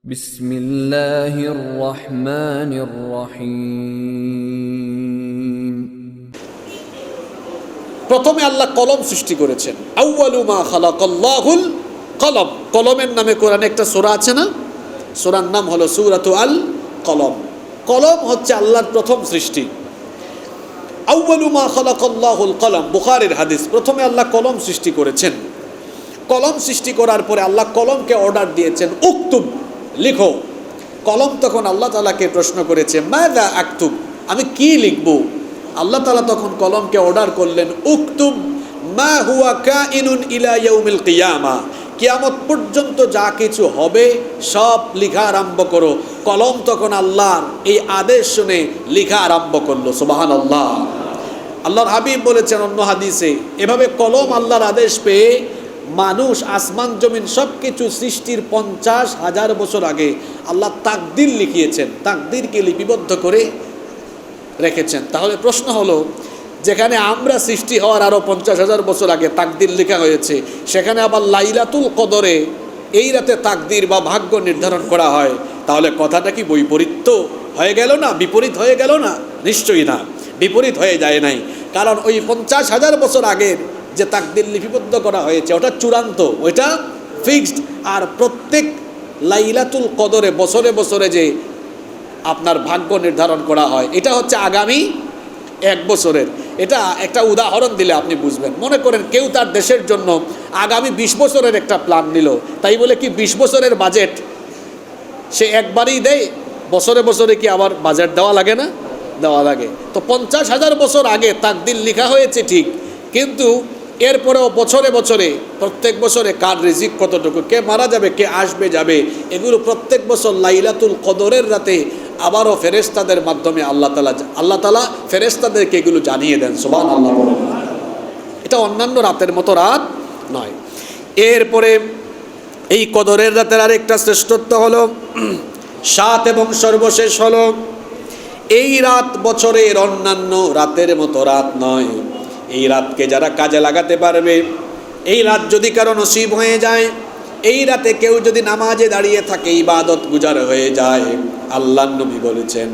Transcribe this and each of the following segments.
বিসমিল্লাহির রহমানির রহিম। প্রথমে আল্লাহ কলম সৃষ্টি করেছেন। আউয়ালু মা খালাকাল্লাহুল কলম। কলমের নামে কোরআনে একটা সূরা আছে না? সূরার নাম হলো সূরাতু আল কলম। কলম হচ্ছে আল্লাহর প্রথম সৃষ্টি। আউয়ালু মা খালাকাল্লাহুল কলম, বুখারীর হাদিস। প্রথমে আল্লাহ কলম সৃষ্টি করেছেন। কলম সৃষ্টি করার পরে আল্লাহ কলমকে অর্ডার দিয়েছেন, উক্তুব, লিখো। কলম তখন আল্লাহ তাআলাকে প্রশ্ন করেছে, মাযা আকতুব, আমি কি লিখব? আল্লাহ তাআলা তখন কলমকে অর্ডার করলেন, উকতুব মা হুয়া কাইনুন ইলা ইয়াউমিল কিয়ামা, কিয়ামত পর্যন্ত যা কিছু হবে সব লেখা আরম্ভ করো। কলম তখন আল্লাহর এই আদেশ শুনে লেখা আরম্ভ করলো। সুবহানাল্লাহ। আল্লাহর হাবিব বলেছেন অন্য হাদিসে, এভাবে কলম আল্লাহর আদেশ পেয়ে মানুষ, আসমান জমিন সব কিছু সৃষ্টির 50,000 বছর আগে আল্লাহ তাকদির লিখিয়েছেন, তাকদিরকে লিপিবদ্ধ করে রেখেছেন। তাহলে প্রশ্ন হলো, যেখানে আমরা সৃষ্টি হওয়ার আরও 50,000 বছর আগে তাকদির লেখা হয়েছে, সেখানে আবার লাইলাতুল কদরে এই রাতে তাকদির বা ভাগ্য নির্ধারণ করা হয়, তাহলে কথাটা কি বৈপরীত্য হয়ে গেল না, বিপরীত হয়ে গেল না? নিশ্চয়ই না, বিপরীত হয়ে যায় নাই। কারণ ওই 50,000 বছর আগের যে তাকদির লিপিবদ্ধ করা হয়েছে ওটা চূড়ান্ত, ওইটা ফিক্সড। আর প্রত্যেক লাইলাতুল কদরে বছরে বছরে যে আপনার ভাগ্য নির্ধারণ করা হয়, এটা হচ্ছে আগামী 1 বছরের। এটা একটা উদাহরণ দিলে আপনি বুঝবেন। মনে করেন কেউ তার দেশের জন্য আগামী 20 বছরের একটা প্ল্যান নিল, তাই বলে কি 20 বছরের বাজেট সে একবারই দেয়? বছরে বছরে কি আবার বাজেট দেওয়া লাগে না? দেওয়া লাগে। তো 50,000 বছর আগে তাকদির লেখা হয়েছে ঠিক, কিন্তু এরপরেও বছরে বছরে প্রত্যেক বছরে কার রিজিক কতটুকু, কে মারা যাবে, কে আসবে যাবে, এগুলো প্রত্যেক বছর লাইলাতুল কদরের রাতে আবারও ফেরেশতাদের মাধ্যমে আল্লাহ তাআলা ফেরেশতাদেরকে এগুলো জানিয়ে দেন। সুবহানাল্লাহ। এটা অন্যান্য রাতের মতো রাত নয়। এরপরে এই কদরের রাতের আরেকটা শ্রেষ্ঠত্ব হলো, 7 এবং সর্বশেষ হলো, এই রাত বছরের অন্যান্য রাতের মতো রাত নয়। এই রাতকে যারা কাজে লাগাতে পারবে, এই রাত যদি কারো নসিব হয়ে যায়, এই রাতে কেউ যদি নামাজে দাঁড়িয়ে থাকে, ইবাদত গুজার হয়ে যায়, আল্লাহর নবী বলেছেন,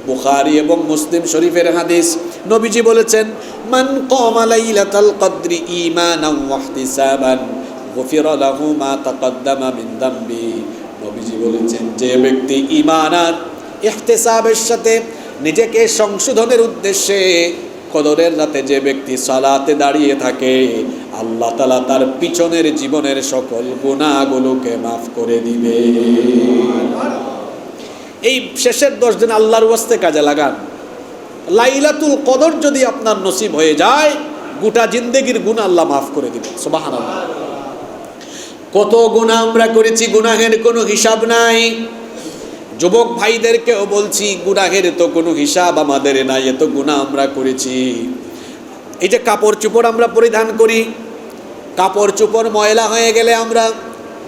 বুখারী এবং মুসলিম শরীফের হাদিস, নবীজি বলেছেন, মান কামা লাইলাতাল কদরি ঈমানান ওয়া ইহতিসাবান গুফিরা লাহু মা তাকদ্দামা মিন যামবি। নবীজি বলেছেন, যে ব্যক্তি ঈমান আর ইহতিসাবের সাথে নিজেকে সংশোধনের উদ্দেশ্যে কদরের রাতে যে ব্যক্তি সালাতে দাঁড়িয়ে থাকে, আল্লাহ তাআলা তার পিছনের জীবনের সকল গুনাহগুলোকে মাফ করে দিবে। এই শেষের 10 দিন আল্লাহর ওয়াস্তে কাজে লাগান। লাইলাতুল কদর যদি আপনার নসিব হয়ে যায়, গোটা জিন্দেগির গুনাহ আল্লাহ মাফ করে দিবেন। সুবহানাল্লাহ। কত গুনাহ আমরা করেছি, গুনাহের কোনো হিসাব নাই। যুবক ভাইদেরকেও বলছি, গুনাহের তো কোনো হিসাব আমাদের নাই, এত গুনাহ আমরা করেছি। এই যে কাপড় চোপড় আমরা পরিধান করি, কাপড় চোপড় ময়লা হয়ে গেলে আমরা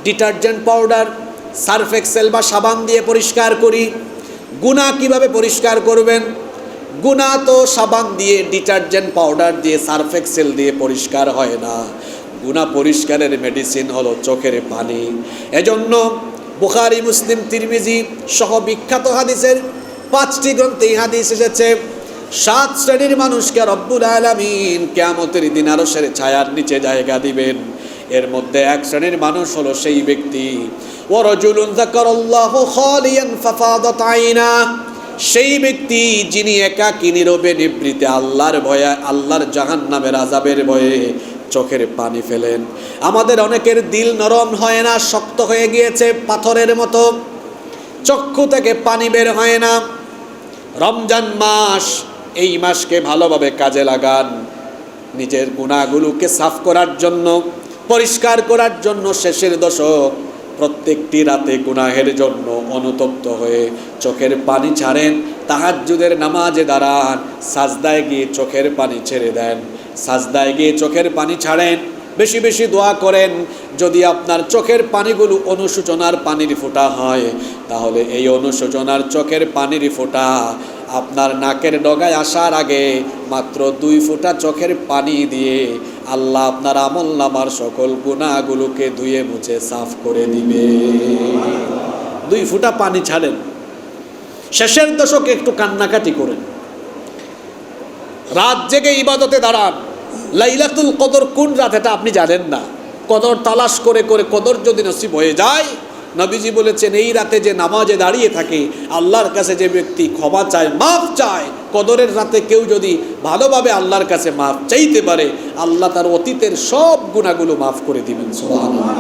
ডিটারজেন্ট পাউডার, সার্ফ এক্সেল বা সাবান দিয়ে পরিষ্কার করি। গুনাহ কিভাবে পরিষ্কার করবেন? গুনাহ তো সাবান দিয়ে, ডিটারজেন্ট পাউডার দিয়ে, সার্ফ এক্সেল দিয়ে পরিষ্কার হয় না। গুনাহ পরিষ্কারের মেডিসিন হলো চোখের পানি। এজন্য বুখারী, মুসলিম, তিরমিজি সহ বিখ্যাত হাদিসের 5টি গ্রন্থে এই হাদিস এসেছে, 7 শ্রেণীর মানুষকে রব্বুল আলামিন কিয়ামতের দিন আরশের ছায়ার নিচে জায়গা দিবেন। এর মধ্যে 1 শ্রেণীর মানুষ হলো সেই ব্যক্তি, ওয়া রাজুলুন যাকারাল্লাহু খালিয়ান ফাফাদাত আইনা, সেই ব্যক্তি যিনি একাকী নীরবে নিভৃতে আল্লাহর ভয়ে, আল্লাহর জাহান্নামের আযাবের ভয়ে চোখের পানি ফেলেন। আমাদের অনেকের দিল নরম হয় না, শক্ত হয়ে গিয়েছে পাথরের মতো, চক্ষু থেকে পানি বের হয় না। রমজান মাস, এই মাসকে ভালোভাবে কাজে লাগান, নিজের গুনাহগুলোকে সাফ করার জন্য, পরিষ্কার করার জন্য। শেষের দশক প্রত্যেকটি রাতে গুনাহের জন্য অনুতপ্ত হয়ে চোখের পানি ছাড়েন, তাহাজ্জুদের নামাজে দাঁড়ান, সাজদায় গিয়ে চোখের পানি ছেড়ে দেন, সাজদায় গিয়ে চোখের পানি ছাড়েন, বেশি বেশি দোয়া করেন। যদি আপনার চোখের পানিগুলো অনুশোচনার পানির ফোঁটা হয়, তাহলে এই অনুশোচনার চোখের পানির ফোঁটা আপনার নাকের ডগায় আসার আগে মাত্র 2 ফোঁটা চোখের পানি দিয়ে আল্লাহ আপনার আমলনামার সকল গুনাহগুলোকে ধুয়ে মুছে সাফ করে দিবে। 2 ফোঁটা পানি ছাড়েন, শেষের দশকে একটু কান্নাকাটি করেন, রাত জেগে ইবাদতে দাঁড়ান। লাইলাতুল কদর কোন রাত এটা আপনি জানেন না, কদর তালাশ করে করে কদর যদি নসিব হয়ে যায়, নবীজি বলেছেন এই রাতে যে নামাজে দাঁড়িয়ে থাকে, আল্লাহর কাছে যে ব্যক্তি ক্ষমা চায়, মাফ চায়, কদরের রাতে কেউ যদি ভালোভাবে আল্লাহর কাছে মাফ চাইতে পারে, আল্লাহ তার অতীতের সব গুনাহগুলো মাফ করে দিবেন। সুবহানাল্লাহ।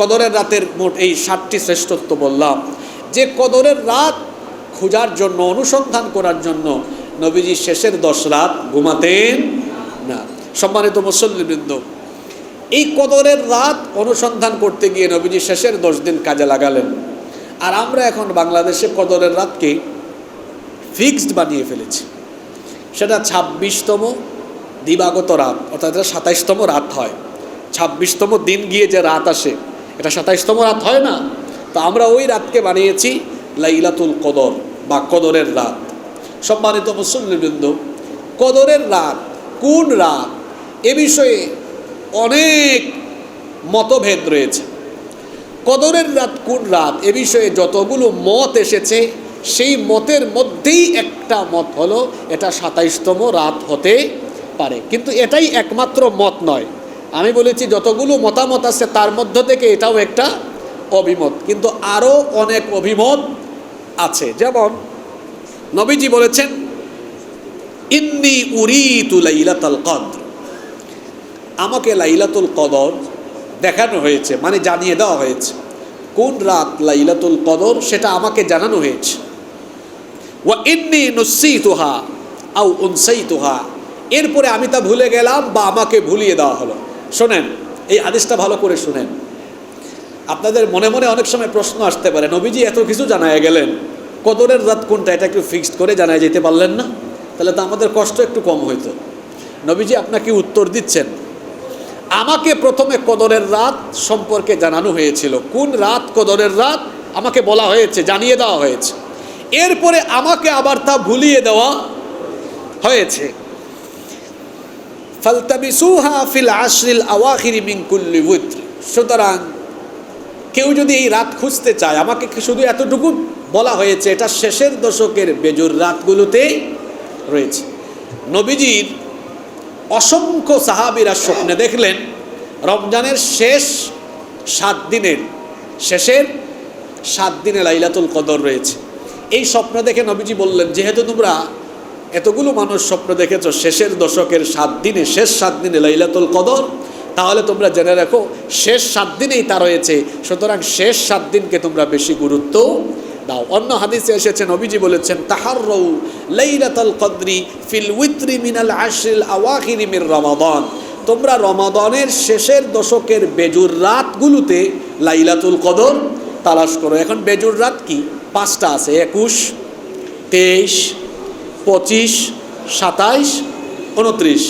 কদরের রাতের মোট এই 7টি শ্রেষ্ঠত্ব বললাম, যে কদরের রাত খোঁজার জন্য, অনুসন্ধান করার জন্য নবীজি শেষের 10 রাত ঘুমাতেন না। সম্মানিত মুসল্লিবৃন্দ, এই কদরের রাত অনুসন্ধান করতে গিয়ে নবীজি শেষের 10 দিন কাজে লাগালেন। আর আমরা এখন বাংলাদেশে কদরের রাতকে ফিক্সড বানিয়ে ফেলেছি। সেটা 26তম দিবাগত রাত, অর্থাৎ এটা 27তম রাত হয়। 26তম দিন গিয়ে যে রাত আসে, এটা 27তম রাত হয় না। তো আমরা ওই রাতকে বানিয়েছি লাইলাতুল কদর বা কদরের রাত। সম্মানিত মুসল্লিবৃন্দ, কদরের রাত কোন রাত এ বিষয়ে অনেক মতভেদ রয়েছে। কদরের রাত কোন রাত এ বিষয়ে যতগুলো মত এসেছে, সেই মতের মধ্যেই একটা মত হলো এটা 27তম রাত হতে পারে, কিন্তু এটাই একমাত্র মত নয়। আমি বলেছি যতগুলো মতামত আছে তার মধ্য থেকে এটাও একটা অভিমত, কিন্তু আরও অনেক অভিমত আছে। যেমন নবীজি বলেছেন, ইন্নী উরিতু লাইলাতুল কদর, আমাকে লাইলাতুল কদর দেখানো হয়েছে, মানে জানিয়ে দেওয়া হয়েছে। কোন রাত লাইলাতুল কদর সেটা আমাকে জানানো হয়েছে। ওয়া ইন্নী নুসিতুহা আও উনসাইতুহা, এরপরে আমি তা ভুলে গেলাম বা আমাকে ভুলিয়ে দেওয়া হলো। শোনেন, এই হাদিসটা ভালো করে শুনেন। আপনাদের মনে মনে অনেক সময় প্রশ্ন আসতে পারে, নবীজি এত কিছু জানায় গেলেন, কদরের রাত কোনটা এটা একটু ফিক্সড করে জানায় যেতে পারলেন না? তাহলে তো আমাদের কষ্ট একটু কম হইতো। নবীজি আপনাকে উত্তর দিচ্ছেন, আমাকে প্রথমে কদরের রাত সম্পর্কে জানানো হয়েছিল। কোন রাত কদরের রাত আমাকে বলা হয়েছে, জানিয়ে দেওয়া হয়েছে। এরপরে আমাকে আবার তা ভুলিয়ে দেওয়া হয়েছে। ফালতাবিসুহা ফিল আশরিল আওয়াখিরি মিন কুল্লি উইত্র, সুতরাং কেউ যদি এই রাত খুঁজতে চায়, আমাকে শুধু এতটুকু বলা হয়েছে এটা শেষের দশকের বেজুর রাতগুলোতে রয়েছে। নবীজির অসংখ্য সাহাবীরা স্বপ্নে দেখলেন রমজানের শেষ 7 দিনের, শেষের 7 দিনে লাইলাতুল কদর রয়েছে। এই স্বপ্ন দেখে নবীজি বললেন, যেহেতু তোমরা এতগুলো মানুষ স্বপ্ন দেখেছো শেষের দশকের 7 দিনে, শেষ 7 দিনে লাইলাতুল কদর, তাহলে তোমরা জেনে রাখো শেষ 7 দিনেই তা রয়েছে, সুতরাং শেষ 7 দিনকে তোমরা বেশি গুরুত্ব দাও। অন্য হাদিসে এসেছে, নবীজি বলেছেন, তাহাররু লাইলাতুল কদরি ফিল উইত্রি মিনাল আশরিল আওয়াখিরি মির রমাদান, তোমরা রমাদানের শেষের দশকের বেজুর রাতগুলোতে লাইলাতুল কদর তালাশ করো। এখন বেজুর রাত কি? 5টা আছে, 21, 23, 25, 27, 29।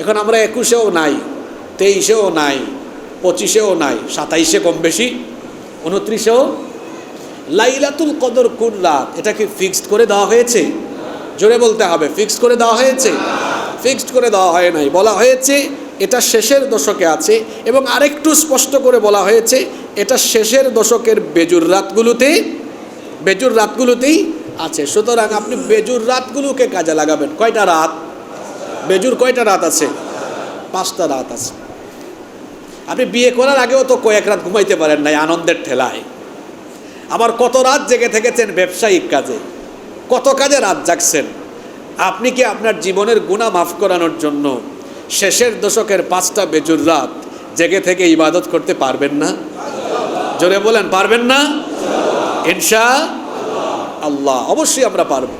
এখন আমরা 21-এও নাই, 23-এও নাই, 25-এও নাই, 27-এ কম বেশি, 29-এও। লাইলাতুল কদর কোন রাত এটা কি ফিক্সড করে দেওয়া হয়েছে? জোরে বলতে হবে, ফিক্সড করে দেওয়া হয়েছে? ফিক্সড করে দেওয়া হয় নাই, বলা হয়েছে এটা শেষের দশকে আছে, এবং আরেকটু স্পষ্ট করে বলা হয়েছে এটা শেষের দশকের বেজুর রাতগুলোতেই আছে। সুতরাং আপনি বেজুর রাতগুলোকে কাজে লাগাবেন। কয়টা রাত বেজুর? কয়টা রাত আছে? 5টা রাত আছে। আপনি বিয়ে করার আগেও তো কয়েক রাত ঘুমাইতে পারেন নাই আনন্দের ঠেলায়। আবার কত রাত জেগে থেকেছেন ব্যবসায়িক কাজে, কত কাজে রাত জাগছেন। আপনি কি আপনার জীবনের গুনাহ মাফ করানোর জন্য শেষের দশকের 5টা বেজুর রাত জেগে থেকে ইবাদত করতে পারবেন না? জোরে বলেন, পারবেন না? ইনশাআল্লাহ অবশ্যই আমরা পারব।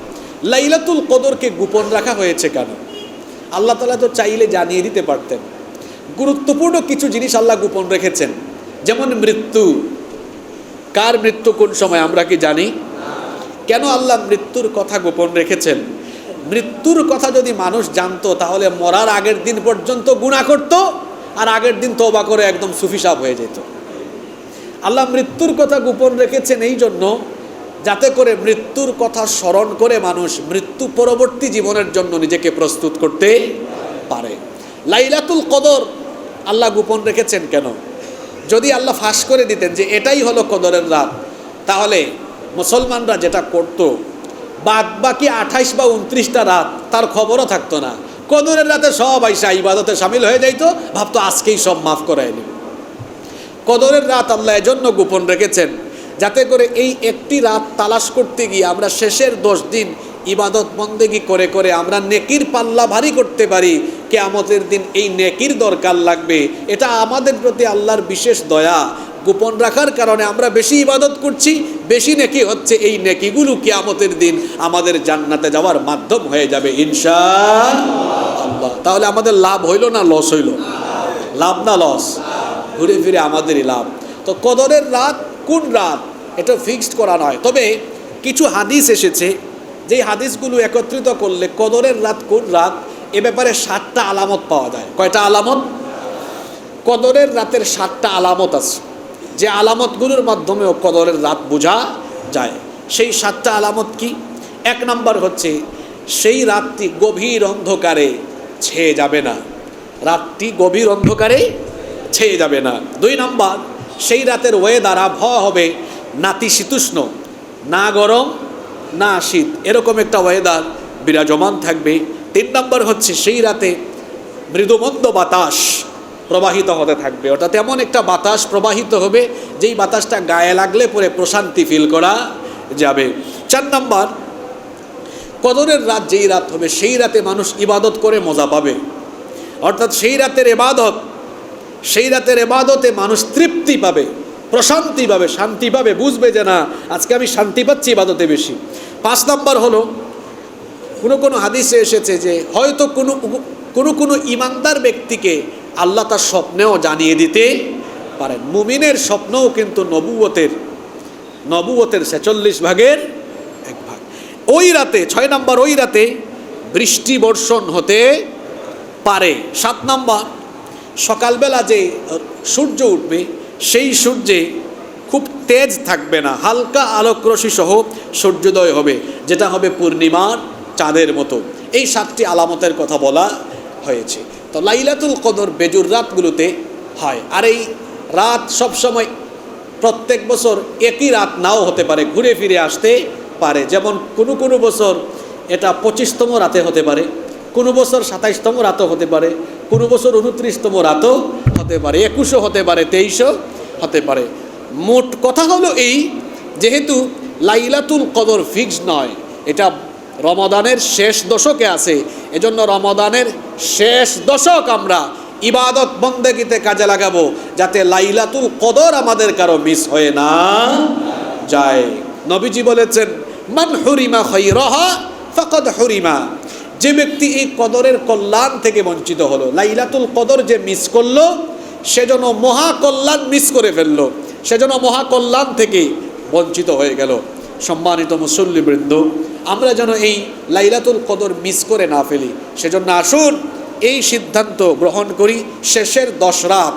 লাইলাতুল কদরকে গোপন রাখা হয়েছে কেন? আল্লাহ তাআলা তো চাইলে জানিয়ে দিতে পারতেন। গুরুত্বপূর্ণ কিছু জিনিস আল্লাহ গোপন রেখেছেন, যেমন মৃত্যু। কার মৃত্যু কোন সময় আমরা কি জানি? কেন আল্লাহ মৃত্যুর কথা গোপন রেখেছেন? মৃত্যুর কথা যদি মানুষ জানতো তাহলে মরার আগের দিন পর্যন্ত গুনাহ করত, আর আগের দিন তওবা করে একদম সুফি সাহেব হয়ে যেত। আল্লাহ মৃত্যুর কথা গোপন রেখেছেন এই জন্য, যাতে করে মৃত্যুর কথা স্মরণ করে মানুষ মৃত্যু পরবর্তী জীবনের জন্য নিজেকে প্রস্তুত করতে পারে। লাইলাতুল কদর আল্লাহ গোপন রেখেছেন কেন? যদি আল্লাহ ফাঁস করে দিতেন যে এটাই হলো কদরের রাত, তাহলে মুসলমানরা যেটা করত, বাদ বাকি 28 বা 29টা রাত তার খবরও থাকতো না। কদরের রাতে সব আইসা ইবাদতে শামিল হয়ে যাইতো, ভাবতো আজকেই সব মাফ করায় নেব। কদরের রাত আল্লাহ এজন্য গোপন রেখেছেন যাতে করে এই একটি রাত তালাশ করতে গিয়ে আমরা শেষের 10 দিন ইবাদত বন্দেগি করে করে আমরা নেকির পাল্লা ভারী করতে পারি। কিয়ামতের দিন এই নেকির দরকার লাগবে, এটা আমাদের প্রতি আল্লাহর বিশেষ দয়া। গোপন রাখার কারণে আমরা বেশি ইবাদত করছি, বেশি নেকি হচ্ছে। এই নেকিগুলো কিয়ামতের দিন আমাদের জান্নাতে যাওয়ার মাধ্যম হয়ে যাবে ইনশাআল্লাহ। তাহলে আমাদের লাভ হইল না লস হইল? লাভ না লস? ঘুরে ফিরে আমাদেরই লাভ। তো কদরের রাত কোন রাত এটা ফিক্সড করা নয়, তবে কিছু হাদিস এসেছে যেই হাদিসগুলো একত্রিত করলে কদরের রাত কোন রাত এ ব্যাপারে 7টা আলামত পাওয়া যায়। কয়টা আলামত? কদরের রাতের 7টা আলামত আছে, যে আলামতগুলোর মাধ্যমেও কদরের রাত বোঝা যায়। সেই 7টা আলামত কি? 1 নম্বর হচ্ছে সেই রাতটি গভীর অন্ধকারে ছেয়ে যাবে না। রাতটি গভীর অন্ধকারে ছেয়ে যাবে না। 2 নম্বর, সেই রাতের ওয়েদার আবহাওয়া হবে নাতিশীতোষ্ণ, না গরম না শীত, এরকম একটা ওয়েদার বিরাজমান থাকবে। 3 নম্বর হচ্ছে সেই রাতে মৃদুমন্দ বাতাস প্রবাহিত হতে থাকবে, অর্থাৎ এমন একটা বাতাস প্রবাহিত হবে যেই বাতাসটা গায়ে লাগলে পরে প্রশান্তি ফিল করা যাবে। 4 নম্বর, কদরের রাত যেই রাত হবে সেই রাতে মানুষ ইবাদত করে মজা পাবে, অর্থাৎ সেই রাতের ইবাদতে মানুষ তৃপ্তি পাবে, প্রশান্তি পাবে, শান্তি পাবে, বুঝবে যে না আজকে আমি শান্তি পাচ্ছি ইবাদতে বেশি। 5 নম্বর হলো কোনো হাদিসে এসেছে যে হয়তো কোনো ইমানদার ব্যক্তিকে আল্লাহ তার স্বপ্নেও জানিয়ে দিতে পারেন। মুমিনের স্বপ্নও কিন্তু নবুয়তের 46 ভাগের 1 ভাগ। ওই রাতে 6 নম্বর, ওই রাতে বৃষ্টি বর্ষণ হতে পারে। 7 নম্বর, সকালবেলা যে সূর্য উঠবে সেই সূর্যে খুব তেজ থাকবে না, হালকা আলোকরশ্মি সহ সূর্যোদয় হবে, যেটা হবে পূর্ণিমার চাঁদের মতো। এই 7টি আলামতের কথা বলা হয়েছে। তো লাইলাতুল কদর বেজুর রাতগুলোতে হয়। আর এই রাত সবসময় প্রত্যেক বছর একই রাত নাও হতে পারে, ঘুরে ফিরে আসতে পারে। যেমন কোনো বছর এটা 25তম রাতে হতে পারে, কোনো বছর 27তম রাতও হতে পারে, কোনো বছর 29তম রাতও হতে পারে, 21ও হতে পারে, 23ও হতে পারে। মোট কথা হলো এই, যেহেতু লাইলাতুল কদর ফিক্স নয়, এটা রমাদানের শেষ দশকে আছে, এজন্য রমাদানের শেষ দশক আমরা ইবাদত বন্দেগিতে কাজে লাগাবো যাতে লাইলাতুল কদর আমাদের কারো মিস হয়ে না যায়। নবীজি বলেছেন, মান হুরিমা খায়রাহা ফাকাদ হুরিমা, যে ব্যক্তি এই কদরের কল্যাণ থেকে বঞ্চিত হলো, লাইলাতুল কদর যে মিস করলো সেজন্য মহাকল্যাণ মিস করে ফেললো, সেজন্য মহাকল্যাণ থেকে বঞ্চিত হয়ে গেল। সম্মানিত মুসল্লিবৃন্দ, আমরা যেন এই লাইলাতুল কদর মিস করে না ফেলি, সেজন্য আসুন এই সিদ্ধান্ত গ্রহণ করি, শেষের 10 রাত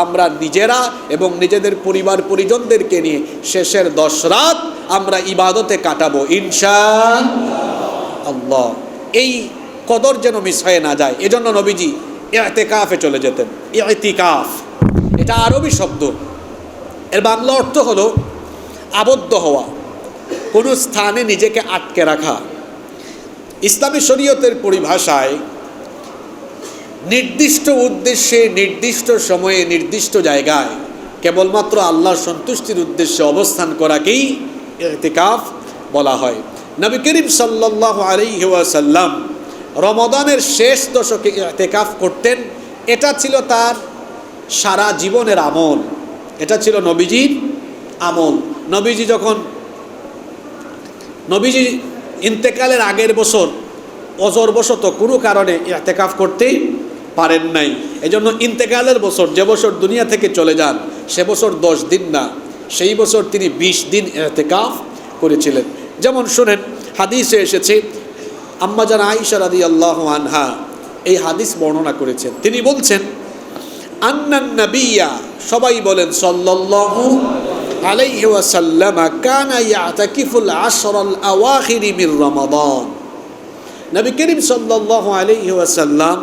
আমরা নিজেরা এবং নিজেদের পরিবার পরিজনদেরকে নিয়ে শেষের 10 রাত আমরা ইবাদতে কাটাবো ইনশাআল্লাহ। এই কদর যেন মিস হয়ে না যায়, এজন্য নবীজি ইতিকাফে চলে যেতেন। ইতিকাফ এটা আরবি শব্দ, এর বাংলা অর্থ হলো আবদ্ধ হওয়া, কোনো স্থানে নিজেকে আটকে রাখা। ইসলামী শরীয়তের পরিভাষায় নির্দিষ্ট উদ্দেশ্যে, নির্দিষ্ট সময়ে, নির্দিষ্ট জায়গায় কেবলমাত্র আল্লাহর সন্তুষ্টির উদ্দেশ্যে অবস্থান করাকেই ইতিকাফ বলা হয়। নবী করিম সাল্লাল্লাহু আলাইহি ওয়াসাল্লাম রমাদানের শেষ দশকে ইতিকাফ করতেন। এটা ছিল তার সারা জীবনের আমল, এটা ছিল নবীজির আমল। নবীজি ইন্তেকালের আগের বছর অজরবশত কোনো কারণে ইতিকাফ করতে পারেন নাই, এজন্য ইন্তেকালের বছর, যে বছর দুনিয়া থেকে চলে যান সে বছর 10 দিন না, সেই বছর তিনি 20 দিন ইতিকাফ করেছিলেন। যেমন শুনেন, হাদিসে এসেছে, আম্মা জান আয়েশা রাদিয়াল্লাহু আনহা এই হাদিস বর্ণনা করেছেন। তিনি বলছেন, আন্নান নাবিয়্যা, সবাই বলেন সাল্লাল্লাহু আলাইহি ওয়াসাল্লাম, কানা ইয়াতাকিফুল আশরাল আওয়াখিরি মির রমাদান। নবী করিম সাল্লাল্লাহু আলাইহি ওয়াসাল্লাম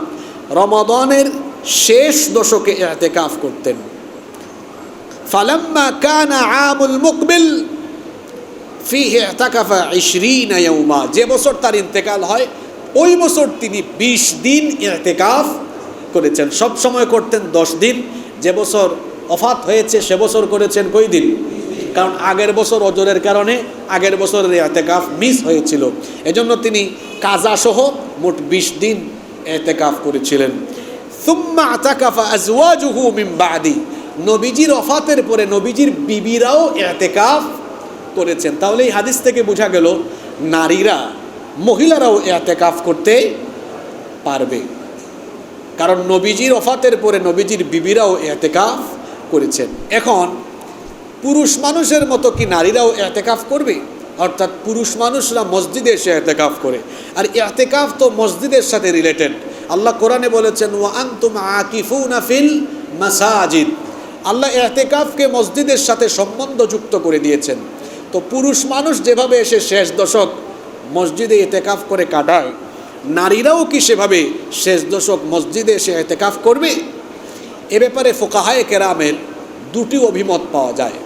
রমাদানের শেষ দশকে ইতিকাফ করতেন। ফালাম্মা কানা আমুল মুকবিল, ফিহি ইতাকাফা 20 ইয়াউমা, যে বছর তার ইন্তেকাল হয় ওই বছর তিনি 20 দিন ইতিকাফ করেছেন। সব সময় করতেন 10 দিন, যে বছর ওফাত হয়েছে সে বছর করেছেন কই দিন? কারণ আগের বছর ওজরের কারণে আগের বছরের ইতিকাফ মিস হয়েছিল, এজন্য তিনি কাজা সহ মোট 20 দিন ইতিকাফ করেছিলেন। সুম্মা আতাকাফা আজওয়াজুহু মিন বাদি, নবীজির ওফাতের পরে নবীজির বিবিরাও ইতিকাফ করেছেন। তাহলে এই হাদিস থেকে বোঝা গেল নারীরা, মহিলারাও ইতিকাফ করতে পারবে, কারণ নবীজির ওফাতের পরে নবীজির বিবিরাও ইতিকাফ করেছেন। এখন পুরুষ মানুষের মতো কি নারীরাও ইতিকাফ করবে? অর্থাৎ পুরুষ মানুষরা মসজিদে এসে ইতিকাফ করে, আর ইতিকাফ তো মসজিদের সাথে রিলেটেড। আল্লাহ কোরআনে বলেছেন ওয়া আনতুম আকিফুনা ফিল মাসাজিদ, আল্লাহ ইতিকাফকে মসজিদের সাথে সম্বন্ধযুক্ত করে দিয়েছেন। তো পুরুষ মানুষ যেভাবে এসে শেষ দশক মসজিদে ইতিকাফ করে কাটায়, নারীরাও কি সেভাবে শেষ দশক মসজিদে এসে ইতিকাফ করবে? এ ব্যাপারে ফুকাহায়ে কেরামের দুটি অভিমত পাওয়া যায়।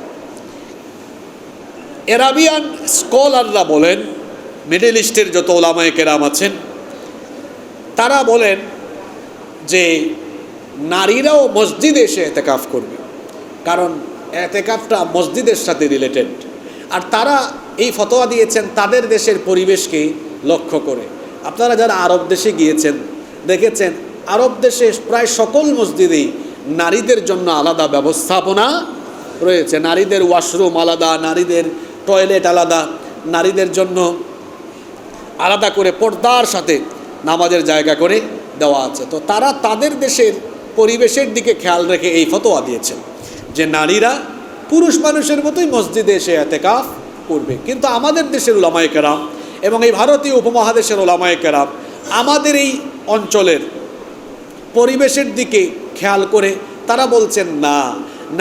এরাবিয়ান স্কলাররা বলেন, মিডল ইস্টের যত ওলামায়ে কেরাম আছেন তারা বলেন যে নারীরাও মসজিদে এসে ইতিকাফ করবে, কারণ ইতিকাফটা মসজিদের সাথে রিলেটেড। আর তারা এই ফতোয়া দিয়েছেন তাদের দেশের পরিবেশকে লক্ষ্য করে। আপনারা যারা আরব দেশে গিয়েছেন দেখেছেন, আরব দেশে প্রায় সকল মসজিদেই নারীদের জন্য আলাদা ব্যবস্থাপনা রয়েছে। নারীদের ওয়াশরুম আলাদা, নারীদের টয়লেট আলাদা, নারীদের জন্য আলাদা করে পর্দার সাথে নামাজের জায়গা করে দেওয়া আছে। তো তারা তাদের দেশের পরিবেশের দিকে খেয়াল রেখে এই ফতোয়া দিয়েছেন যে নারীরা পুরুষ মানুষের মতোই মসজিদে এসে ইতিকাফ করবে। কিন্তু আমাদের দেশের উলামায়ে কেরাম এবং এই ভারতীয় উপমহাদেশের ওলামায়ে কেরাম আমাদের এই অঞ্চলের পরিবেশের দিকে খেয়াল করে তারা বলছেন না,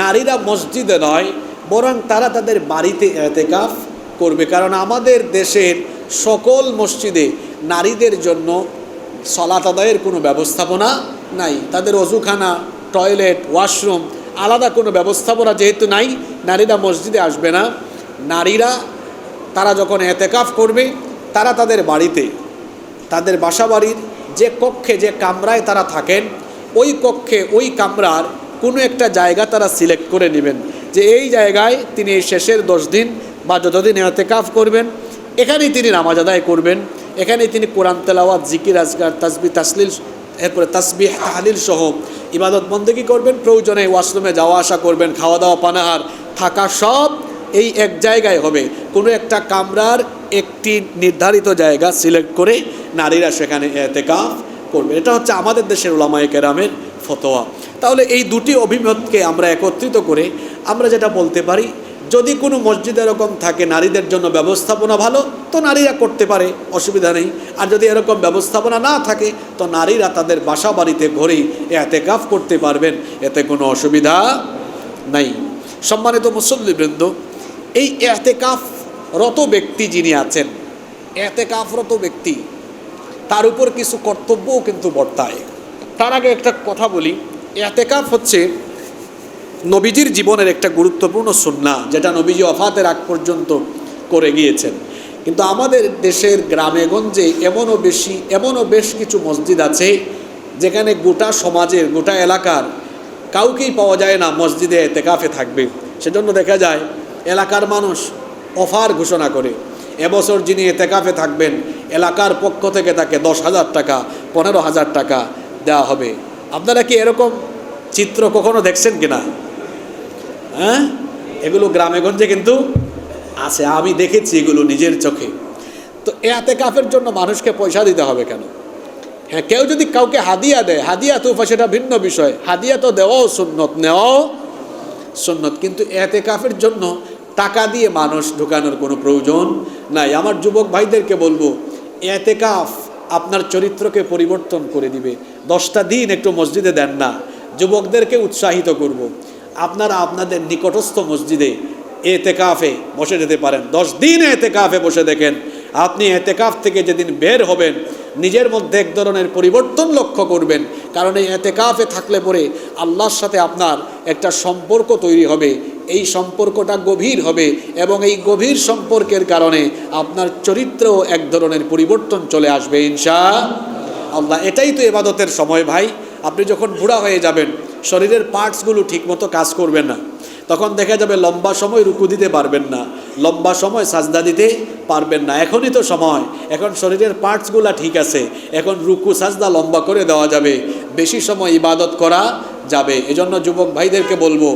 নারীরা মসজিদে নয় বরং তারা তাদের বাড়িতে ইতিকাফ করবে। কারণ আমাদের দেশের সকল মসজিদে নারীদের জন্য সালাত আদায়ের কোনো ব্যবস্থাপনা নাই। তাদের অজুখানা, টয়লেট, ওয়াশরুম আলাদা কোনো ব্যবস্থাপনা যেহেতু নাই, নারীরা মসজিদে আসবে না। নারীরা তারা যখন ইতিকাফ করবে তারা তাদের বাড়িতে, তাদের বাসাবাড়ির যে কক্ষে, যে কামরায় তারা থাকেন ওই কক্ষে, ওই কামরার কোনো একটা জায়গা তারা সিলেক্ট করে নেবেন যে এই জায়গায় তিনি এই শেষের 10 দিন বা যতদিন ইতিকাফ করবেন এখানেই তিনি নামাজ আদায় করবেন, এখানেই তিনি কোরআন তেলাওয়াত, জিকির, আজকার, তাসবিহ, তাসলিল, এরপরে তাসবিহ, তাহলিল সহ ইবাদত বন্দেগী করবেন। প্রয়োজনে ওয়াশরুমে যাওয়া আসা করবেন, খাওয়া দাওয়া, পানাহার, থাকা সব এই এক জায়গায় হবে। কোনো একটা কামরার একটি নির্ধারিত জায়গা সিলেক্ট করে নারীরা সেখানে ইতিকাফ করবে। এটা হচ্ছে আমাদের দেশের উলামায়ে কেরামের ফতোয়া। তাহলে এই দুটি অভিমতকে আমরা একত্রিত করে আমরা যেটা বলতে পারি, যদি কোনো মসজিদ এরকম থাকে নারীদের জন্য ব্যবস্থাপনা ভালো তো নারীরা করতে পারে, অসুবিধা নেই। আর যদি এরকম ব্যবস্থাপনা না থাকে তো নারীরা তাদের বাসা বাড়িতে ঘরেই ইতিকাফ করতে পারবেন, এতে কোনো অসুবিধা নাই। সম্মানিত মুসল্লিবৃন্দ, এই ইতিকাফরত ব্যক্তি যিনি আছেন, ইতিকাফরত ব্যক্তি তার উপর কিছু কর্তব্যও কিন্তু বর্তায়। তার আগে একটা কথা বলি, ইতিকাফ হচ্ছে নবীজির জীবনের একটা গুরুত্বপূর্ণ সুন্নাহ, যেটা নবীজি ওফাতের আগ পর্যন্ত করে গিয়েছেন। কিন্তু আমাদের দেশের গ্রামে গঞ্জে এমনও বেশ কিছু মসজিদ আছে যেখানে গোটা সমাজের, গোটা এলাকার কাউকেই পাওয়া যায় না মসজিদে ইতিকাফে থাকবে। সেজন্য দেখা যায় এলাকার মানুষ অফার ঘোষণা করে, এবছর যিনি ইতিকাফে থাকবেন এলাকার পক্ষ থেকে তাকে 10,000 টাকা, 15,000 টাকা দেওয়া হবে। আপনারা কি এরকম চিত্র কখনো দেখছেন কিনা? হ্যাঁ, এগুলো গ্রামে গঞ্জে কিন্তু আছে, আমি দেখেছি এগুলো নিজের চোখে। তো ইতিকাফের জন্য মানুষকে পয়সা দিতে হবে কেন? হ্যাঁ, কেউ যদি কাউকে হাদিয়া দেয়, হাদিয়া তোফা, সেটা ভিন্ন বিষয়। হাদিয়া তো দেওয়াও সুন্নত, নেওয়াও সুন্নত, কিন্তু ইতিকাফের জন্য টাকা দিয়ে মানুষ ঢুকানোর কোনো প্রয়োজন নাই। আমার যুবক ভাইদেরকে বলবো, ইতিকাফ আপনার চরিত্রকে পরিবর্তন করে দিবে। 10টা দিন একটু মসজিদে দেন না। যুবকদেরকে উৎসাহিত করব, আপনারা আপনাদের নিকটস্থ মসজিদে ইতিকাফে বসে যেতে পারেন। 10 দিন ইতিকাফে বসে দেখেন, আপনি ইতিকাফ থেকে যেদিন বের হবেন নিজের মধ্যে এক ধরনের পরিবর্তন লক্ষ্য করবেন। কারণ এই ইতিকাফে থাকলে পরে আল্লাহর সাথে আপনার একটা সম্পর্ক তৈরি হবে। এই সম্পর্কটা গভীর হবে এবং এই গভীর সম্পর্কের কারণে আপনার চরিত্রেও এক ধরনের পরিবর্তন চলে আসবে ইনশাআল্লাহ। এটাই তো ইবাদতের সময় ভাই। আপনি যখন বুড়া হয়ে যাবেন, শরীরের পার্টসগুলো ঠিকমতো কাজ করবে না, তখন দেখা যাবে লম্বা সময় রুকু দিতে পারবেন না, লম্বা সময় সাজদা দিতে পারবেন না। এখনই তো সময়, এখন শরীরের পার্টসগুলো ঠিক আছে, এখন রুকু সাজদা লম্বা করে দেওয়া যাবে, বেশি সময় ইবাদত করা যাবে। এজন্য যুবক ভাইদেরকে বলবো,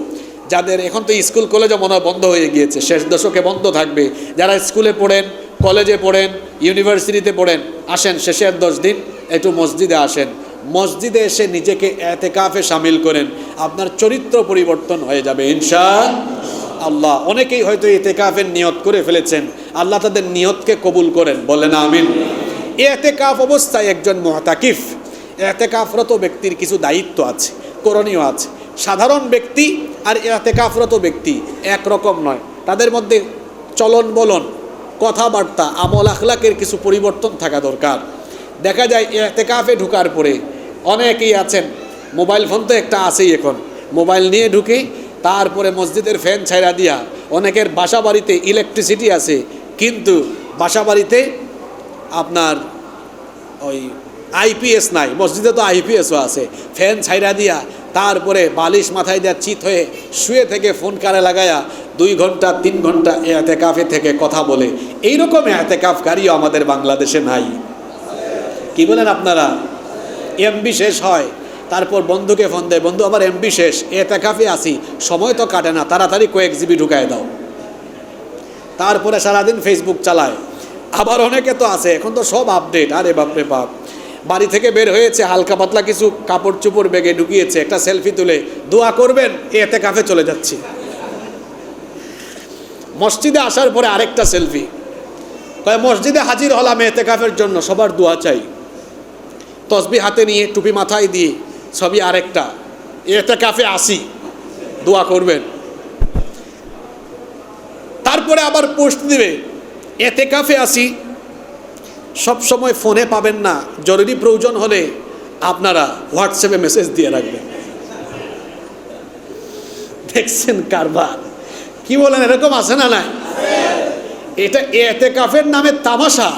যাদের এখন তো স্কুল কলেজে মনে হয় বন্ধ হয়ে গিয়েছে, শেষ দশকে বন্ধ থাকবে, যারা স্কুলে পড়েন, কলেজে পড়েন, ইউনিভার্সিটিতে পড়েন, আসেন শেষের 10 দিন একটু মসজিদে আসেন, মসজিদে এসে নিজেকে এতেকাফে শামিল করেন, আপনার চরিত্র পরিবর্তন হয়ে যাবে ইনশাআল্লাহ। অনেকেই হয়তো এতেকাফের নিয়ত করে ফেলেছেন, আল্লাহ তাদের নিয়তকে কবুল করেন, বলেন আমিন। এতেকাফ অবস্থায় একজন মুতাকিফ, এতেকাফরত ব্যক্তির কিছু দায়িত্ব আছে, করণীয় আছে। সাধারণ ব্যক্তি আর এতেকাফরত ব্যক্তি একরকম নয়, তাদের মধ্যে চলন বলন, কথাবার্তা, আমল আখলাকের কিছু পরিবর্তন থাকা দরকার। দেখা যায় এতেকাফে ঢুকার পরে অনেকেই আছেন, মোবাইল ফোন তো একটা আছেই, এখন মোবাইল নিয়ে ঢুকে তারপরে মসজিদের ফ্যান ছাইরা দিয়া, অনেকের বাসা বাড়িতে ইলেকট্রিসিটি আছে কিন্তু বাসা বাড়িতে আপনার ওই আইপিএস নাই, মসজিদে তো আইপিএসও আছে, ফ্যান ছাইরা দিয়া তারপরে বালিশ মাথায় দেওয়া চিত হয়ে শুয়ে থেকে ফোন কারে লাগায়া 2 ঘন্টা 3 ঘন্টা এতেকাফে থেকে কথা বলে। এইরকম এতেকাফকারীও আমাদের বাংলাদেশে নাই, কি বলেন আপনারা? এমবি শেষ হয়, তারপর বন্ধুকে ফোন দেয়, বন্ধু আবার এমবি শেষ, এতেকাফে আসি, সময় তো কাটে না, তাড়াতাড়ি কয়েক জিবি ঢুকায় দাও। তারপরে সারাদিন ফেসবুক চালায়। আবার অনেকে তো আছে, এখন তো সব আপডেট, আরে বাপরে বাপ, বাড়ি থেকে বের হয়েছে, হালকা পাতলা কিছু কাপড় চোপড় ব্যাগে ঢুকিয়েছে, একটা সেলফি তুলে দোয়া করবেন, এতেকাফে চলে যাচ্ছি। মসজিদে আসার পরে আরেকটা সেলফি, মসজিদে হাজির হলাম এতেকাফের জন্য, সবার দোয়া চাই, তসবিহ হাতে নিয়ে টুপি মাথায় দিয়ে ছবি আরেকটা, এতেকাফে আসি, দোয়া করবেন। তারপরে আবার পোস্ট দিবে, এতেকাফে আসি। সব সময় ফোনে পাবেন না, জরুরি প্রয়োজন হলে আপনারা হোয়াটসঅ্যাপে মেসেজ দিয়ে রাখবেন। দেখছেন কারবার, কি বলেন? এরকম আছে না নাই? এটা এতেকাফের নামে তামাশা।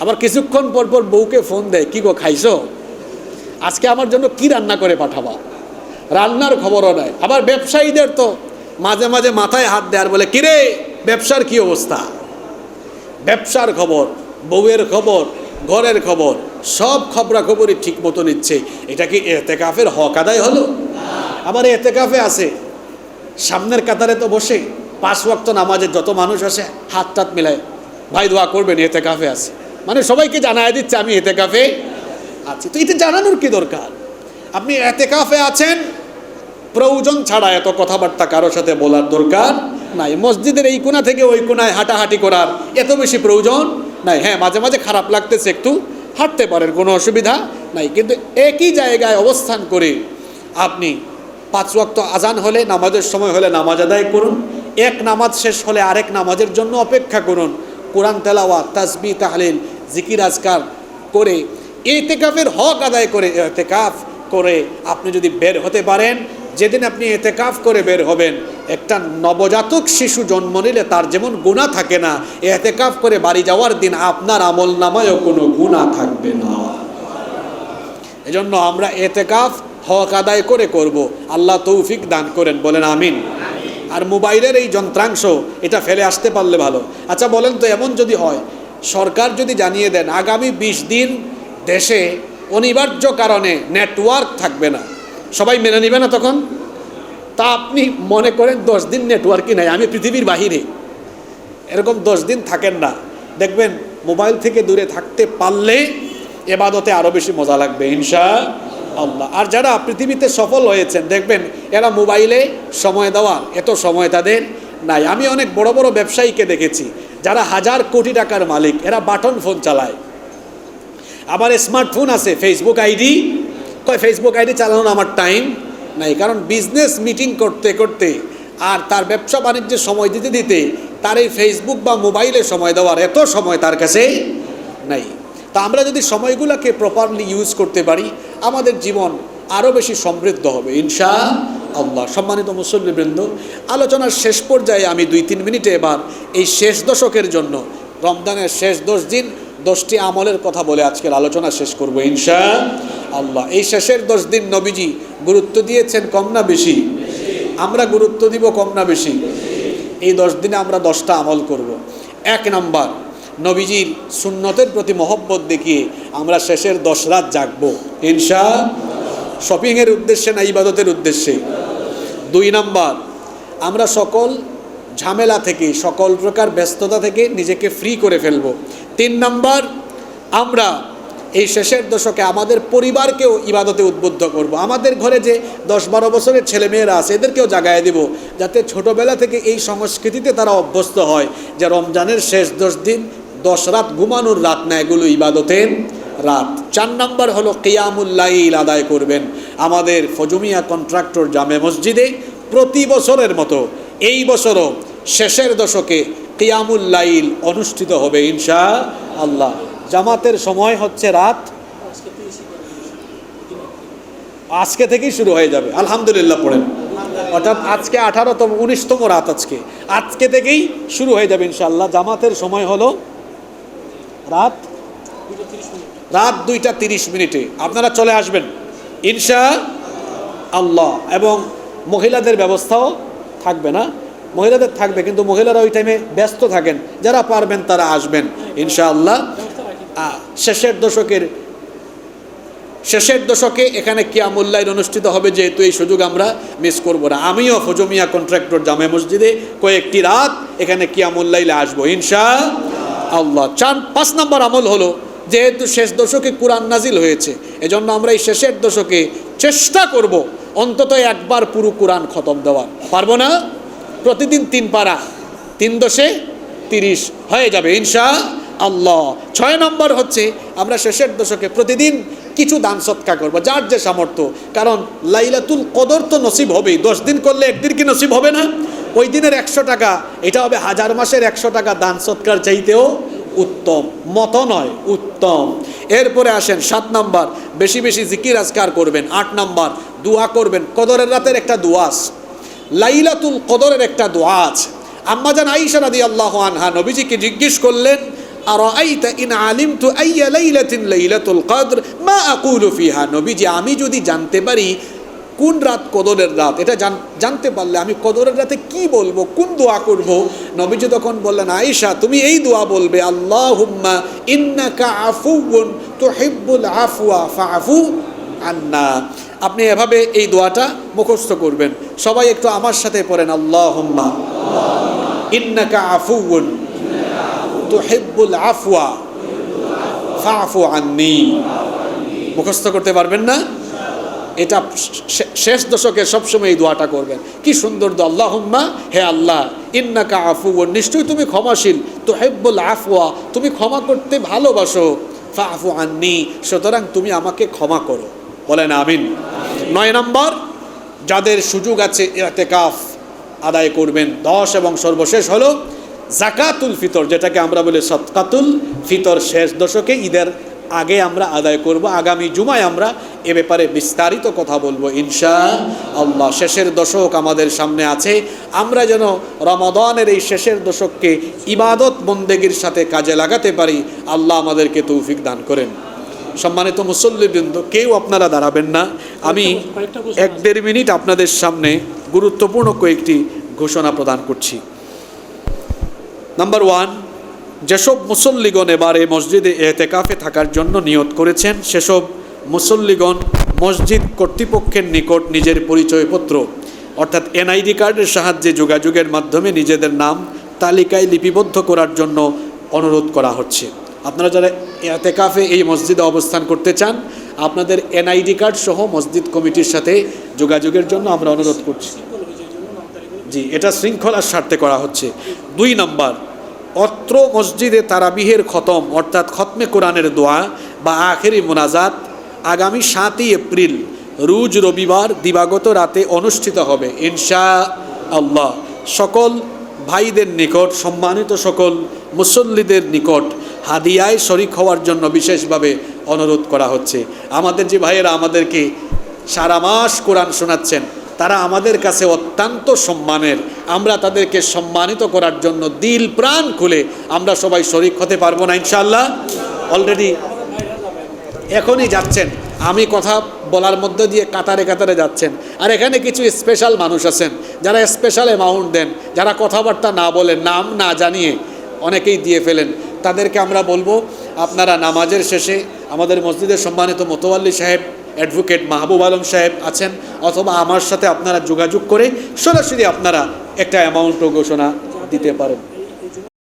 আবার কিছুক্ষণ পর পর বউকে ফোন দেয়, কি গো খাইছো, আজকে আমার জন্য কি রান্না করে পাঠাবা, রান্নার খবরও নাই। আবার ব্যবসায়ীদের তো মাঝে মাঝে মাথায় হাত দেয় আর বলে, কিরে ব্যবসার কি অবস্থা, ব্যবসার খবর, বউয়ের খবর, ঘরের খবর, সব খবরাখবরই ঠিক মতো নিচ্ছে। এটা কি এতেকাফের হক আদায় হলো? আবার এতেকাফে আছে, সামনের কাতারে তো বসে 5 ওয়াক্ত নামাজের যত মানুষ আসে হাত টাত মিলায়, ভাই দোয়া করবেন, এতেকাফে আছে, মানে সবাইকে জানায় দিচ্ছে আমি এতেকাফে আছি। তো এটা জানানোর কি দরকার? আপনি এতেকাফে আছেন, প্রয়োজন ছাড়া এত কথাবার্তা কারোর সাথে বলার দরকার নাই। মসজিদের এই কোণা থেকে ওই কোণায় হাঁটাহাঁটি করার এত বেশি প্রয়োজন নাই। হ্যাঁ, মাঝে মাঝে খারাপ লাগতেছে, একটু হাঁটতে পারেন, কোনো অসুবিধা নাই, কিন্তু একই জায়গায় অবস্থান করে আপনি 5 ওয়াক্ত আজান হলে, নামাজের সময় হলে নামাজ আদায় করুন, এক নামাজ শেষ হলে আরেক নামাজের জন্য অপেক্ষা করুন, কোরআন তেলাওয়াত, তাসবিহ, তাহলিল, জিকির আজকার করে এতেকাফের হক আদায় করে, এতেকাফ করে আপনি যদি বের হতে পারেন, যেদিন আপনি এতেকাফ করে বের হবেন, একটা নবজাতক শিশু জন্ম নিলে তার যেমন গুনাহ থাকে না, এতেকাফ করে বাড়ি যাওয়ার দিন আপনার আমল নামায়ও কোনো গুনাহ থাকবে না। এজন্য আমরা এতেকাফ হক আদায় করে করব। আল্লাহ তৌফিক দান করেন, বলেন আমিন। আর মোবাইলের এই যন্ত্রাংশ এটা ফেলে আসতে পারলে ভালো। আচ্ছা বলেন তো, এমন যদি হয় সরকার যদি জানিয়ে দেন আগামী 20 দিন দেশে অনিবার্য কারণে নেটওয়ার্ক থাকবে না, সবাই মেনে নেবে না তখন? তা আপনি মনে করেন 10 দিন নেটওয়ার্কই নাই, আমি পৃথিবীর বাহিরে, এরকম 10 দিন থাকেন না, দেখবেন মোবাইল থেকে দূরে থাকতে পারলে এবাদতে আরও বেশি মজা লাগবে ইনশাআল্লাহ। আর যারা পৃথিবীতে সফল হয়েছেন দেখবেন এরা মোবাইলে সময় দেওয়ার এত সময় তাদের নাই। আমি অনেক বড় বড় ব্যবসায়ীকে দেখেছি যারা 1000 কোটি টাকার মালিক, এরা বাটন ফোন চালায়, আবার স্মার্টফোন আছে, ফেসবুক আইডি, কয় ফেসবুক আইডি চালানোর আমার টাইম নাই। কারণ বিজনেস মিটিং করতে করতে আর তার ব্যবসা বাণিজ্যে সময় দিতে দিতে তার এই ফেসবুক বা মোবাইলে সময় দেওয়ার এত সময় তার কাছে নাই। তা আমরা যদি সময়গুলোকে প্রপারলি ইউজ করতে পারি, আমাদের জীবন আরও বেশি সমৃদ্ধ হবে ইনশাআল্লাহ। আল্লাহ। সম্মানিত মুসল্লিবৃন্দ, আলোচনার শেষ পর্যায়ে আমি 2-3 মিনিটে এবার এই শেষ দশকের জন্য রমজানের শেষ 10 দিন 10টি আমলের কথা বলে আজকের আলোচনা শেষ করব ইনশাআল্লাহ। এই শেষের 10 দিন নবীজি গুরুত্ব দিয়েছেন কম না বেশি? আমরা গুরুত্ব দিব কম না বেশি? এই 10 দিনে আমরা 10টা আমল করব। 1 নাম্বার, নবীজির সুন্নতের প্রতি মহব্বত দেখিয়ে আমরা শেষের 10 রাত জাগবো ইনশাআল্লাহ। শপিংয়ের উদ্দেশ্যে না ইবাদতের উদ্দেশ্যে? 2 নাম্বার, আমরা সকল ঝামেলা থেকে, সকল প্রকার ব্যস্ততা থেকে নিজেকে ফ্রি করে ফেলব। 3 নাম্বার, আমরা এই শেষের দশকে আমাদের পরিবারকেও ইবাদতে উদ্বুদ্ধ করব। আমাদের ঘরে যে 10-12 বছরের ছেলেমেয়েরা আছে এদেরকেও জাগায় দেব, যাতে ছোটোবেলা থেকে এই সংস্কৃতিতে তারা অভ্যস্ত হয় যে রমজানের শেষ 10 দিন 10 রাত ঘুমানোর রাত না, এগুলো ইবাদতের রাত। 4 নাম্বার হলো কিয়ামুল লাইল আদায় করবেন। আমাদের ফজুমিয়া কন্ট্রাক্টর জামে মসজিদে প্রতি বছরের মতো এই বছরও শেষের দশকে কিয়ামুল লাইল অনুষ্ঠিত হবে ইনশাআল্লাহ। জামাতের সময় হচ্ছে রাত, আজকে থেকেই শুরু হয়ে যাবে আলহামদুলিল্লাহ পড়েন, অর্থাৎ আজকে 18তম 19তম রাত, আজকে থেকেই শুরু হয়ে যাবে ইনশাআল্লাহ। জামাতের সময় হলো রাত 2টা 30 মিনিটে। আপনারা চলে আসবেন ইনশাআল্লাহ। এবং মহিলাদের ব্যবস্থাও থাকবে, না মহিলাদের থাকবে, কিন্তু মহিলারা ওই টাইমে ব্যস্ত থাকেন, যারা পারবেন তারা আসবেন ইনশাআল্লাহ। শেষের দশকে এখানে কিয়ামুল লাইল অনুষ্ঠিত হবে, যেহেতু এই সুযোগ আমরা মিস করব না। আমিও ফজুমিয়া কন্ট্রাক্টর জামে মসজিদে কয়েকটি রাত এখানে কিয়ামুল লাইলে আসবো ইনশাআল্লাহ। 5 নম্বর আমল হলো, যেহেতু শেষ দশকে কোরআন নাজিল হয়েছে, এজন্য আমরা এই শেষের দশকে চেষ্টা করব অন্তত একবার পুরো কোরআন খতম দেওয়ার। পারবো না? প্রতিদিন 3 পারা, 3 দশে 30 হয়ে যাবে ইনশাআল্লাহ। 6 নম্বর হচ্ছে, আমরা শেষের দশকে প্রতিদিন কিছু দান সৎকা করবো, যার যে সামর্থ্য। কারণ লাইলাতুল কদর তো নসিব হবেই, 10 দিন করলে একদিন কি নসিব হবে না? ওই দিনের 100 টাকা, এটা হবে 1000 মাসের 100 টাকা দান সৎকার চাইতেও উত্তম, মত নয়, উত্তম। এরপরে আসেন 7 নাম্বার, বেশি বেশি জিকির আজকার করবেন। 8 নাম্বার, দোয়া করবেন। কদরের রাতের একটা দোয়া আছে, লাইলাতুল কদরের একটা দোয়া আছে। আম্মাজান আয়েশা রাদিয়াল্লাহু আনহা নবীজিকে জিজ্ঞেস করলেন, আরাআইতা ইন আলিমতু আইয়া লাইলাতিন লাইলাতুল কদর মা আকুলু ফিহা। নবীজি, আমি যদি জানতে পারি কোন রাত কদরের রাত, এটা জানতে পারলে আমি কদরের রাতে কি বলবো, কোন দোয়া করব? নবীজি তখন বললেন, আয়েশা তুমি এই দোয়া বলবে, আল্লাহুম্মা ইন্নাকা আফুউন তুহিব্বুল আফওয়া ফাআফু আন্না। আপনি এভাবে এই দোয়াটা মুখস্থ করবেন। সবাই একটু আমার সাথে পড়েন, আল্লাহুম্মা ইন্নাকা আফুউন তুহিব্বুল আফওয়া ফাআফু আন্নি। মুখস্থ করতে পারবেন না? এটা শেষ দশকে সবসময় এই দোয়াটা করবেন। কি সুন্দর দোয়া, আল্লাহুম্মা, হে আল্লাহ, ইন্নাকা আফুউন, নিশ্চয়ই তুমি ক্ষমাশীল, তুহিব্বুল আফওয়া, তুমি ক্ষমা করতে ভালোবাসো, ফাআফু আন্নি, সুতরাং তুমি আমাকে ক্ষমা করো। বলেন আমিন। 9 নম্বর, যাদের সুযোগ আছে ইতিকাফ আদায় করবেন। 10 এবং সর্বশেষ হলো যাকাতুল ফিতর, যেটাকে আমরা বলি সদকাতুল ফিতর। শেষ দশকে ঈদের আগে আমরা আদায় করব। আগামী জুমায় আমরা এ ব্যাপারে বিস্তারিত কথা বলবো ইনশাআল্লাহ। শেষের দশক আমাদের সামনে আছে, আমরা যেন রমাদানের এই শেষের দশককে ইবাদত বন্দেগীর সাথে কাজে লাগাতে পারি। আল্লাহ আমাদেরকে তৌফিক দান করেন। সম্মানিত মুসল্লিবৃন্দ, কেউ আপনারা দাঁড়াবেন না, আমি 1-1.5 মিনিট আপনাদের সামনে গুরুত্বপূর্ণ কয়েকটি ঘোষণা প্রদান করছি। নাম্বার 1, যেসব মুসল্লিগণ এবারে মসজিদে ইতিকাফে থাকার জন্য নিয়ত করেছেন, সেসব মুসল্লিগণ মসজিদ কর্তৃপক্ষের নিকট নিজের পরিচয়পত্র অর্থাৎ এনআইডি কার্ডের সাহায্যে যোগাযোগের মাধ্যমে নিজেদের নাম তালিকায় লিপিবদ্ধ করার জন্য অনুরোধ করা হচ্ছে। আপনারা যারা ইতিকাফে এই মসজিদে অবস্থান করতে চান, আপনাদের এনআইডি কার্ড সহ মসজিদ কমিটির সাথে যোগাযোগের জন্য আমরা অনুরোধ করছি। জি, এটা শৃঙ্খলার স্বার্থে করা হচ্ছে। 2 নম্বর, অত্র মসজিদে তারাবিহের খতম অর্থাৎ খতমে কোরআনের দোয়া বা আখেরি মোনাজাত আগামী 7ই এপ্রিল রোজ রবিবার দিবাগত রাতে অনুষ্ঠিত হবে ইনশাআল্লাহ। সকল ভাইদের নিকট, সম্মানিত সকল মুসল্লিদের নিকট হাদিয়ায় শরিক হওয়ার জন্য বিশেষভাবে অনুরোধ করা হচ্ছে। আমাদের যে ভাইয়েরা আমাদেরকে সারা মাস কোরআন শোনাচ্ছেন, তারা আমাদের কাছে অত্যন্ত সম্মানের। আমরা তাদেরকে সম্মানিত করার জন্য দিল প্রাণ খুলে আমরা সবাই শরিক হতে পারবো না ইনশাআল্লাহ? অলরেডি এখনই যাচ্ছেন, আমি কথা বলার মধ্যে দিয়ে কাতারে কাতারে যাচ্ছেন। আর এখানে কিছু স্পেশাল মানুষ আছেন যারা স্পেশাল অ্যামাউন্ট দেন, যারা কথাবার্তা না বলেন, নাম না জানিয়ে অনেকেই দিয়ে ফেলেন। তাদেরকে আমরা বলবো, আপনারা নামাজের শেষে আমাদের মসজিদের সম্মানিত মোতওয়াল্লি সাহেব, অ্যাডভোকেট মাহবুব আলম সাহেব আছেন, অথবা আমার সাথে আপনারা যোগাযোগ করে সরাসরি আপনারা একটা অ্যামাউন্টও ঘোষণা দিতে পারেন।